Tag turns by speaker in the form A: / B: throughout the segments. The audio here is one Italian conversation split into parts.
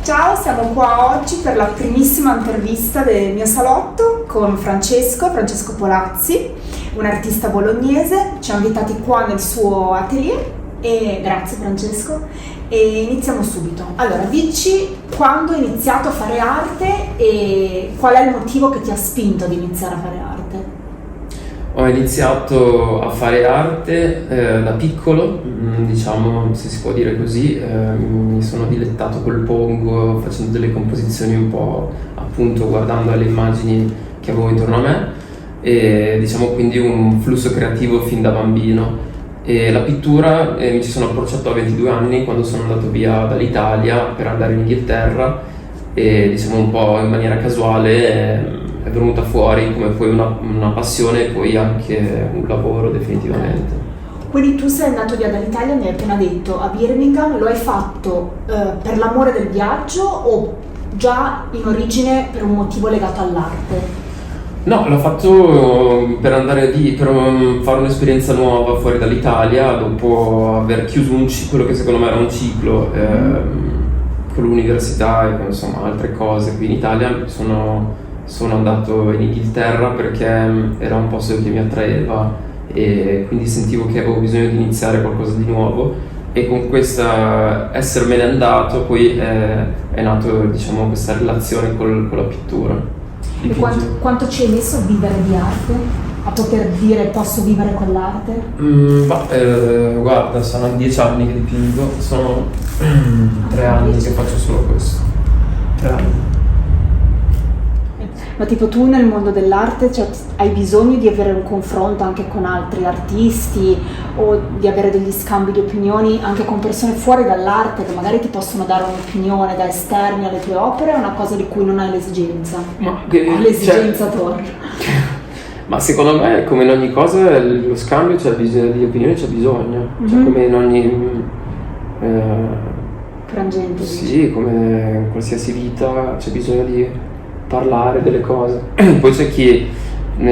A: Ciao, siamo qua oggi per la primissima intervista del mio salotto con Francesco Polazzi, un artista bolognese. Ci ha invitati qua nel suo atelier e grazie Francesco. E iniziamo subito. Allora, dici quando hai iniziato a fare arte e qual è il motivo che ti ha spinto ad iniziare a fare arte?
B: Ho iniziato a fare arte da piccolo, diciamo, se si può dire così. Mi sono dilettato col pongo, facendo delle composizioni un po' appunto guardando alle immagini che avevo intorno a me, e diciamo quindi un flusso creativo fin da bambino. E la pittura mi ci sono approcciato a 22 anni, quando sono andato via dall'Italia per andare in Inghilterra, e diciamo un po' in maniera casuale è venuta fuori come poi una passione e poi anche un lavoro definitivamente.
A: Quindi tu sei andato via dall'Italia, mi hai appena detto, a Birmingham. Lo hai fatto per l'amore del viaggio o già in origine per un motivo legato all'arte?
B: No, l'ho fatto per andare per fare un'esperienza nuova fuori dall'Italia, dopo aver chiuso quello che secondo me era un ciclo con l'università e insomma altre cose qui in Italia. Sono andato in Inghilterra perché era un posto che mi attraeva e quindi sentivo che avevo bisogno di iniziare qualcosa di nuovo, e con questa essermene andato poi è nato, diciamo, questa relazione con la pittura.
A: E quanto ci hai messo a vivere di arte? A poter dire posso vivere con l'arte?
B: Guarda, sono 10 anni che dipingo, sono 3 anni che faccio solo questo. 3 anni.
A: Ma tipo tu nel mondo dell'arte, cioè, hai bisogno di avere un confronto anche con altri artisti o di avere degli scambi di opinioni anche con persone fuori dall'arte che magari ti possono dare un'opinione da esterni alle tue opere? È una cosa di cui non hai l'esigenza? L'esigenza torna.
B: Ma secondo me, come in ogni cosa, lo scambio di opinioni c'è bisogno. Cioè, come in ogni
A: frangente.
B: Sì, come in qualsiasi vita c'è bisogno di parlare delle cose. Poi c'è chi ti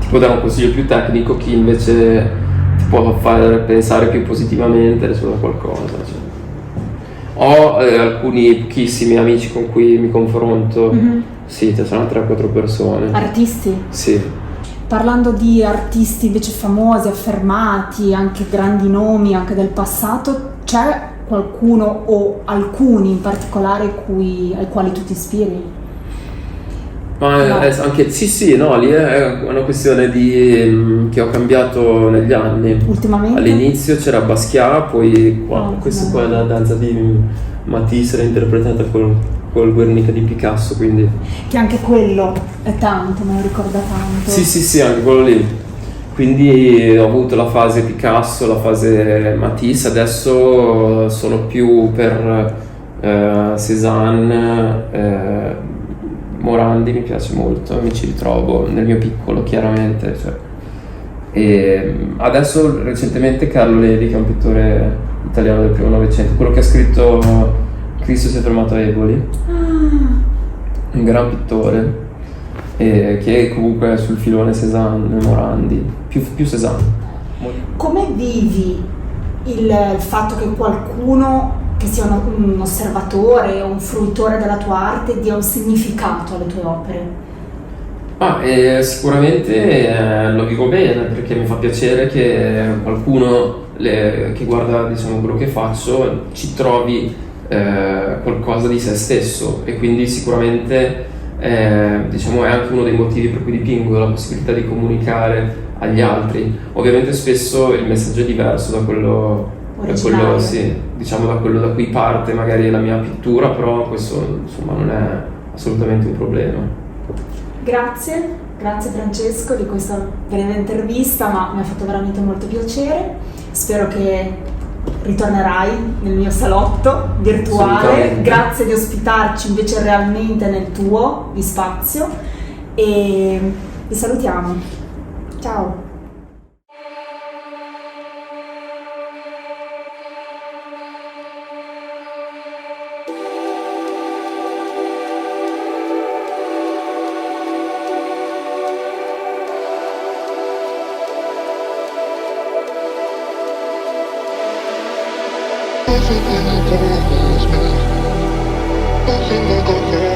B: può dare un consiglio più tecnico, chi invece ti può fare pensare più positivamente su qualcosa. Ho alcuni pochissimi amici con cui mi confronto. Sì, ci sono 3-4 persone.
A: Artisti?
B: Sì.
A: Parlando di artisti invece famosi, affermati, anche grandi nomi anche del passato, c'è qualcuno o alcuni in particolare ai quali tu ti ispiri?
B: Anche sì, no, lì è una questione che ho cambiato negli anni.
A: Ultimamente?
B: All'inizio c'era Basquiat, poi questa qua è la danza di Matisse, era interpretata col Guernica di Picasso, quindi...
A: Che anche quello è tanto, me lo ricorda tanto.
B: Sì, anche quello lì. Quindi ho avuto la fase Picasso, la fase Matisse, adesso sono più per Cézanne, Morandi mi piace molto, mi ci ritrovo nel mio piccolo chiaramente. E adesso recentemente Carlo Levi, che è un pittore italiano del primo Novecento, quello che ha scritto Cristo si è fermato a Eboli, un gran pittore. Che comunque è sul filone Cézanne, Morandi, più Cézanne.
A: Come vivi il fatto che qualcuno che sia un osservatore o un fruitore della tua arte dia un significato alle tue opere?
B: Sicuramente lo vivo bene, perché mi fa piacere che qualcuno che guarda, diciamo, quello che faccio ci trovi qualcosa di se stesso, e quindi sicuramente diciamo è anche uno dei motivi per cui dipingo, la possibilità di comunicare agli altri. Ovviamente spesso il messaggio è diverso da quello sì, diciamo da quello da cui parte magari la mia pittura, però questo insomma non è assolutamente un problema.
A: Grazie Francesco di questa breve intervista, ma mi ha fatto veramente molto piacere. Spero che ritornerai nel mio salotto virtuale. Grazie di ospitarci invece realmente nel tuo di spazio, e Vi salutiamo. Ciao.
C: Nothing like a